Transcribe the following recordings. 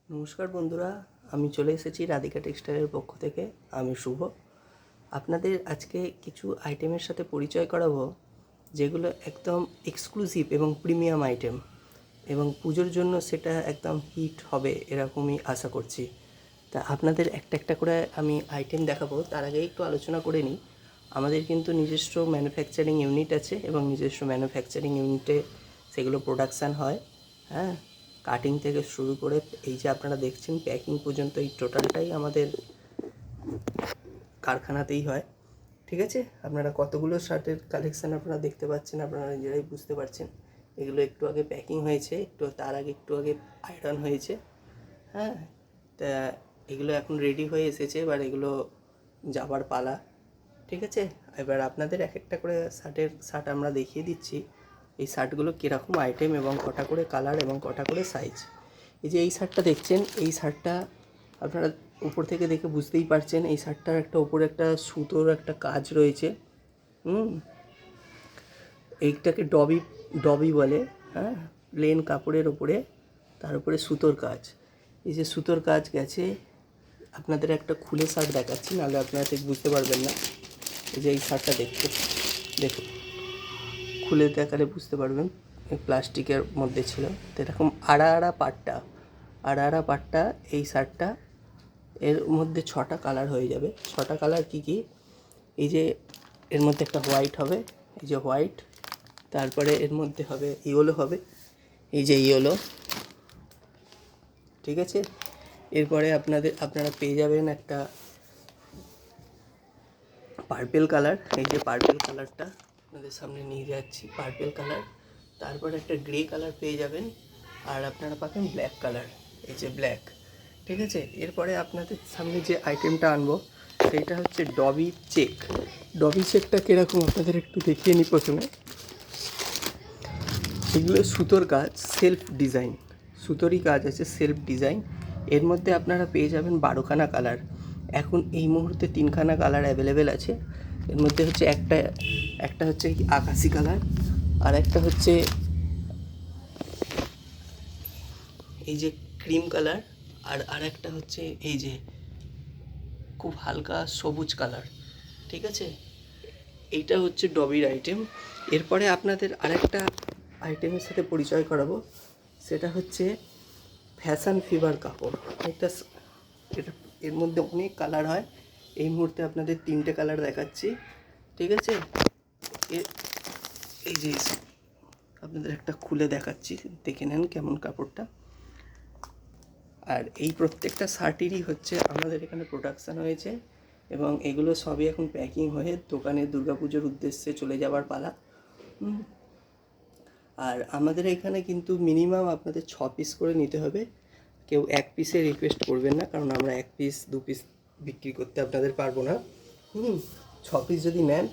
নমস্কার বন্ধুরা, আমি চলে এসেছি রাধিকা টেক্সটাইলের পক্ষ থেকে। আমি শুভ। আপনাদের আজকে কিছু আইটেমের সাথে পরিচয় করাবো, যেগুলো একদম এক্সক্লুসিভ এবং প্রিমিয়াম আইটেম, এবং পুজোর জন্য সেটা একদম হিট হবে এরকমই আশা করছি। তা আপনাদের একটা একটা করে আমি আইটেম দেখাবো। তার আগে একটু আলোচনা করে নিই। আমাদের কিন্তু নিজস্ব ম্যানুফ্যাকচারিং ইউনিট আছে এবং নিজস্ব ম্যানুফ্যাকচারিং ইউনিটে সেগুলো প্রোডাকশান হয়। হ্যাঁ, কাটিং থেকে শুরু করে এই যে আপনারা দেখছেন প্যাকিং পর্যন্ত এই টোটালটাই আমাদের কারখানাতেই হয়। ঠিক আছে, আপনারা কতগুলো শার্টের কালেকশান আপনারা দেখতে পাচ্ছেন, আপনারা নিজেরাই বুঝতে পারছেন। এগুলো একটু আগে প্যাকিং হয়েছে, তার আগে একটু আগে আয়রন হয়েছে। হ্যাঁ, তা এগুলো এখন রেডি হয়ে এসেছে, এবার এগুলো যাবার পালা। ঠিক আছে, এবার আপনাদের এক একটা করে শার্ট আমরা দেখিয়ে দিচ্ছি। এই শার্টগুলো কীরকম আইটেম এবং কটা করে কালার এবং কটা করে সাইজ। এই যে এই শার্টটা দেখছেন, এই শার্টটা আপনারা উপর থেকে দেখে বুঝতেই পারছেন। এই শার্টটার উপরে একটা সুতোর একটা কাজ রয়েছে। এইটাকে ডবি ডবি বলে। হ্যাঁ, প্লেন কাপড়ের ওপরে তার উপরে সুতোর কাজ। এই যে সুতোর কাজ গেছে, আপনাদের একটা খুলে শার্ট দেখাচ্ছি, নাহলে আপনারা ঠিক বুঝতে পারবেন না। এই যে এই শার্টটা দেখুন, খুলে দেখালে বুঝতে পারবেন। প্লাস্টিকের মধ্যে ছিল তো, এরকম আড়া পাটটা এই শার্টটা। এর মধ্যে 6টা কালার হয়ে যাবে। 6টা কালার কী কী? এই যে এর মধ্যে একটা হোয়াইট হবে, এই যে হোয়াইট। তারপরে এর মধ্যে হবে ইয়েলো হবে, এই যে ইয়েলো। ঠিক আছে, এরপরে আপনারা পেয়ে যাবেন একটা পার্পেল কালার। এই যে পার্পেল কালারটা আপনাদের সামনে নিয়ে যাচ্ছি, পার্পেল কালার। তারপরে একটা গ্রে কালার পেয়ে যাবেন, আর আপনারা পাবেন ব্ল্যাক কালার, এই যে ব্ল্যাক। ঠিক আছে, এরপরে আপনাদের সামনে যে আইটেমটা আনবো সেইটা হচ্ছে ডবি চেকটা কীরকম আপনাদের একটু দেখিয়ে নিই প্রথমে। এগুলো সুতোর কাজ, সেলফ ডিজাইন, সুতোরই কাজ আছে, সেলফ ডিজাইন। এর মধ্যে আপনারা পেয়ে যাবেন 12খানা কালার। এখন এই মুহূর্তে 3খানা কালার অ্যাভেলেবেল আছে। এর মধ্যে হচ্ছে একটা হচ্ছে আকাশি কালার, আর একটা হচ্ছে এই যে ক্রিম কালার, আর একটা হচ্ছে এই যে খুব হালকা সবুজ কালার। ঠিক আছে, এইটা হচ্ছে ডবির আইটেম। এরপরে আপনাদের আরেকটা আইটেমের সাথে পরিচয় করাবো, সেটা হচ্ছে ফ্যাশন ফিভার কাপড়। এটা এর মধ্যে অনেক কালার হয়। এই মুহূর্তে আপনাদের 3টে কালার দেখাচ্ছি। ঠিক আছে, এই যে আপনাদের একটা খুলে দেখাচ্ছি, দেখে নেন কেমন কাপড়টা। আর এই প্রত্যেকটা শার্টেরই হচ্ছে আমাদের এখানে প্রোডাকশান হয়েছে, এবং এগুলো সবই এখন প্যাকিং হয়ে দোকানে দুর্গাপুজোর উদ্দেশ্যে চলে যাওয়ার পালা। আর আমাদের এখানে কিন্তু মিনিমাম আপনাদের 6 পিস করে নিতে হবে। কেউ 1 পিসে রিকোয়েস্ট করবেন না, কারণ আমরা 1 পিস 2 পিস বিক্রি করতে আপনাদের পারবো না। 6 পিস যদি নেন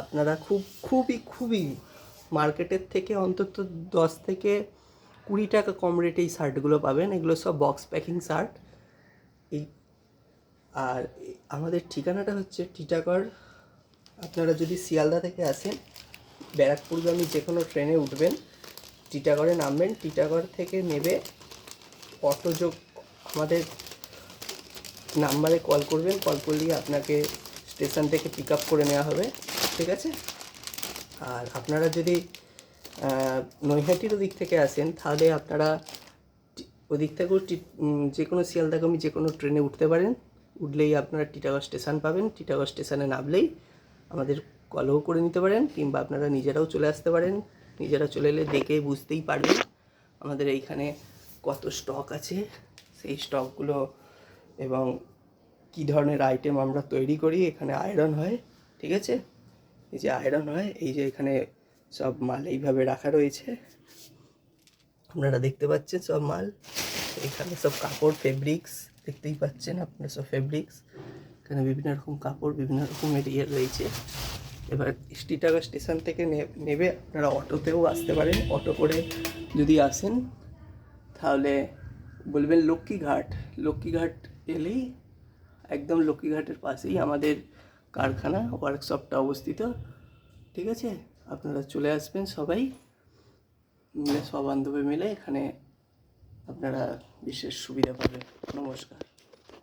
আপনারা খুবই মার্কেটের থেকে অন্তত 10 থেকে 20 টাকা কম রেটে এই শার্টগুলো পাবেন। এগুলো সব বক্স প্যাকিং শার্ট। আর আমাদের ঠিকানাটা হচ্ছে টিটাগড়। আপনারা যদি শিয়ালদা থেকে আসেন, ব্যারাকপুরগামী যে কোনো ট্রেনে উঠবেন, টিটাগড়ে নামবেন, টিটাগড় থেকে নেবে আমাদের নাম্বারে কল করবেন, কল করলেই আপনাকে স্টেশন থেকে পিক আপ করে নেওয়া হবে। ঠিক আছে, আর আপনারা যদি নৈহাটির ওদিক থেকে আসেন, তাহলে আপনারা ওদিক থেকেও যে কোনো শিয়ালদাগামী যে কোনো ট্রেনে উঠতে পারেন। উঠলেই আপনারা টিটাগড় স্টেশন পাবেন। টিটাগড় স্টেশনে নামলেই আমাদের কলও করে নিতে পারেন, কিংবা আপনারা নিজেরাও চলে আসতে পারেন। নিজেরা চলে এলে দেখে বুঝতেই পারবেন আমাদের এইখানে কত স্টক আছে, সেই স্টকগুলো, এবং কী ধরনের আইটেম আমরা তৈরি করি। এখানে আয়রন হয়। ঠিক আছে, এই যে আয়রন হয়, এই যে এখানে সব মাল এইভাবে রাখা রয়েছে, আপনারা দেখতে পাচ্ছেন সব মাল। এখানে সব কাপড়, ফেব্রিক্স দেখতেই পাচ্ছেন আপনারা, সব ফেব্রিক্স। এখানে বিভিন্ন রকম কাপড়, বিভিন্ন রকমের রয়েছে। এবার টিটাগড় স্টেশন থেকে নেবে আপনারা অটোতেও আসতে পারেন। অটো করে যদি আসেন তাহলে বলবেন লক্ষ্মীঘাট এলেই একদম লক্ষ্মীঘাটের পাশেই আমাদের কারখানা, ওয়ার্কশপটা অবস্থিত। ঠিক আছে, আপনারা চলে আসবেন সবাই মিলে, সব বান্ধবী মিলে এখানে আপনারা বিশেষ সুবিধা পাবেন। নমস্কার।